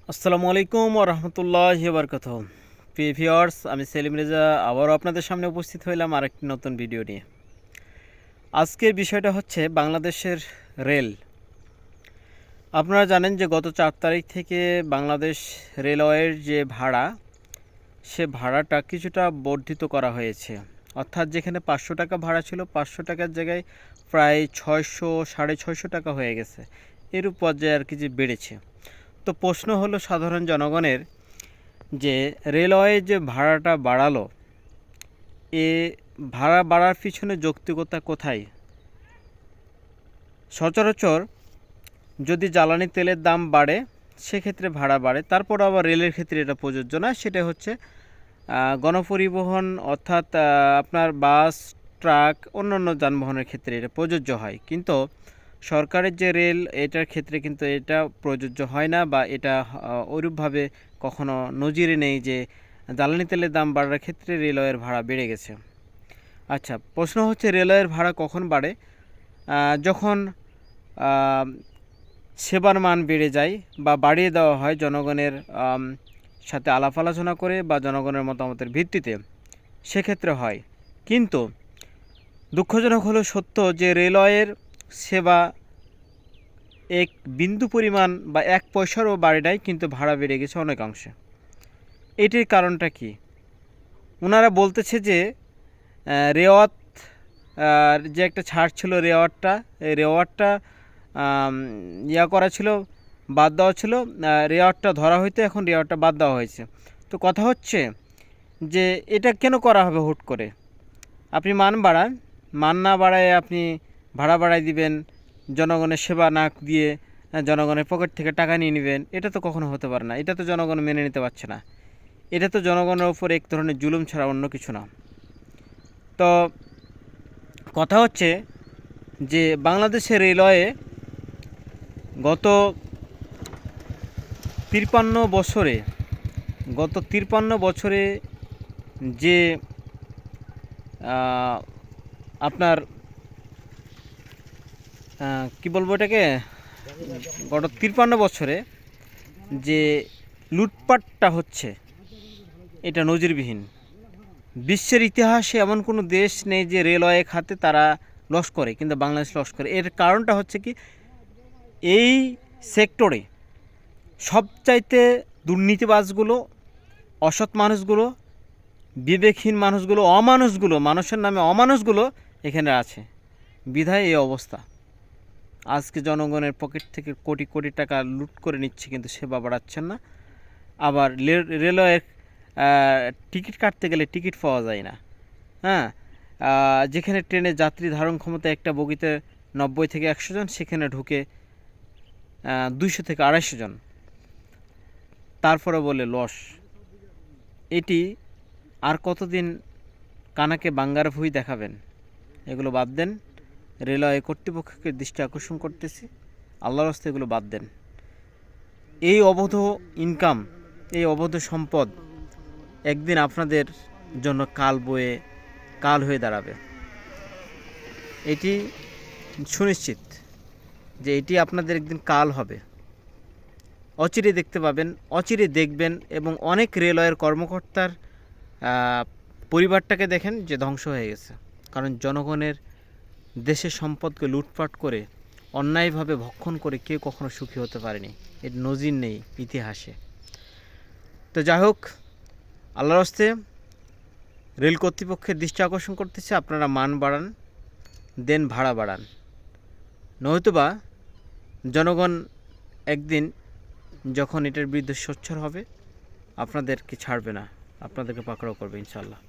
আসসালামু আলাইকুম ওয়া রাহমাতুল্লাহি ওয়া বারাকাতুহু। প্রিয় ভিউয়ার্স, আমি সেলিম রেজা আবারও আপনাদের সামনে উপস্থিত হইলাম আরেকটি নতুন ভিডিও নিয়ে। আজকের বিষয়টা হচ্ছে বাংলাদেশের রেল। আপনারা জানেন যে গত 4 তারিখ থেকে বাংলাদেশ রেলওয়ের যে ভাড়া, সে ভাড়াটা কিছুটা বর্ধিত করা হয়েছে। অর্থাৎ যেখানে 500 টাকা ভাড়া ছিল, 500 টাকার জায়গায় প্রায় 600 650 টাকা হয়ে গেছে। এরূপ পর্যায়ে আর কি যে বেড়েছে। তো প্রশ্ন হলো সাধারণ জনগণের, যে রেলওয়ে যে ভাড়াটা বাড়ালো, এ ভাড়া বাড়ার পিছনে যৌক্তিকতা কোথায়? সচরাচর যদি জ্বালানি তেলের দাম বাড়ে সেক্ষেত্রে ভাড়া বাড়ে, তারপর আবার রেলের ক্ষেত্রে এটা প্রযোজ্য না। সেটা হচ্ছে গণপরিবহন অর্থাৎ আপনার বাস, ট্রাক, অন্যান্য যানবাহনের ক্ষেত্রে এটা প্রযোজ্য হয়। কিন্তু সরকারের যে রেল, এটার ক্ষেত্রে কিন্তু এটা প্রযোজ্য হয় না, বা এটা ওইরূপভাবে কখনো নজিরে নেই যে জ্বালানি তেলের দাম বাড়ার ক্ষেত্রে রেলওয়ের ভাড়া বেড়ে গেছে। আচ্ছা, প্রশ্ন হচ্ছে রেলওয়ের ভাড়া কখন বাড়ে? যখন সেবার মান বেড়ে যায় বা বাড়িয়ে দেওয়া হয় জনগণের সাথে আলাপ আলোচনা করে বা জনগণের মতামতের ভিত্তিতে, সেক্ষেত্রে হয়। কিন্তু দুঃখজনক হলো সত্য যে রেলওয়ের সেবা এক বিন্দু পরিমাণ বা 1 পয়সারও বাড়ে নাই, কিন্তু ভাড়া বেড়ে গেছে অনেকাংশে। এটির কারণটা কি? ওনারা বলতেছে যে রেওয়াত যে একটা ছাড় ছিল, রেওয়ারটা, এই রেওয়ারটা করা ছিল, বাদ দেওয়া ছিল। রেওয়ারটা ধরা হইতো, এখন রেওয়ারটা বাদ দেওয়া হয়েছে। তো কথা হচ্ছে যে এটা কেন করা হবে হুট করে? আপনি মান বাড়ান, মান না বাড়ায় আপনি ভাড়া বাড়াই দিবেন, জনগণের সেবা না দিয়ে জনগণের পকেট থেকে টাকা নিয়ে নেবেন। এটা তো কখনো হতে পারে না। এটা তো জনগণ মেনে নিতে পারছে না। এটা তো জনগণের ওপর এক ধরনের জুলুম ছাড়া অন্য কিছু না। তো কথা হচ্ছে যে বাংলাদেশের রেলওয়ে গত 53 বছরে যে আপনার কি বলবো এটাকে, গত 53 বছরে যে লুটপাটটা হচ্ছে, এটা নজিরবিহীন। বিশ্বের ইতিহাসে এমন কোনো দেশ নেই যে রেলওয়ে খাতে তারা লস করে, কিন্তু বাংলাদেশ লস করে। এর কারণটা হচ্ছে কি, এই সেক্টরে সবচাইতে দুর্নীতিবাজগুলো, অসৎ মানুষগুলো, বিবেকহীন মানুষগুলো, অমানুষগুলো, মানুষের নামে অমানুষগুলো এখানে আছে, বিধায় এই অবস্থা। আজকে জনগণের পকেট থেকে কোটি কোটি টাকা লুট করে নিচ্ছে, কিন্তু সেবা বাড়াচ্ছেন না। আবার রেলওয়ের টিকিট কাটতে গেলে টিকিট পাওয়া যায় না। হ্যাঁ, যেখানে ট্রেনের যাত্রী ধারণ ক্ষমতা একটা বগিতে 90 থেকে 100 জন, সেখানে ঢুকে 200 থেকে 250 জন, তারপরে বলে লস। এটি আর কতদিন কানাকে বাঙ্গার ভুঁই দেখাবেন? এগুলো বাদ দেন। রেলওয়ে কর্তৃপক্ষকে দৃষ্টি আকর্ষণ করতেছি, আল্লাহর রাস্তায় এগুলো বাদ দেন। এই অবৈধ ইনকাম, এই অবৈধ সম্পদ একদিন আপনাদের জন্য কাল হয়ে দাঁড়াবে। এটি সুনিশ্চিত যে এটি আপনাদের একদিন কাল হবে। অচিরে দেখতে পাবেন, অচিরে দেখবেন। এবং অনেক রেলওয়ের কর্মকর্তার পরিবারটাকে দেখেন যে ধ্বংস হয়ে গেছে, কারণ জনগণের দেশের সম্পদকে লুটপাট করে, অন্যায়ভাবে ভক্ষণ করে কেউ কখনো সুখী হতে পারেনি। এর নজির নেই ইতিহাসে। তো যাই হোক, আল্লাহর রাস্তে রেল কর্তৃপক্ষের দৃষ্টি আকর্ষণ করতেছে, আপনারা মান বাড়ান, দেন ভাড়া বাড়ান। নয়তোবা জনগণ একদিন যখন এটার বিরুদ্ধে সোচ্চার হবে, আপনাদেরকে ছাড়বে না, আপনাদেরকে পাকড়াও করবে ইনশাআল্লাহ।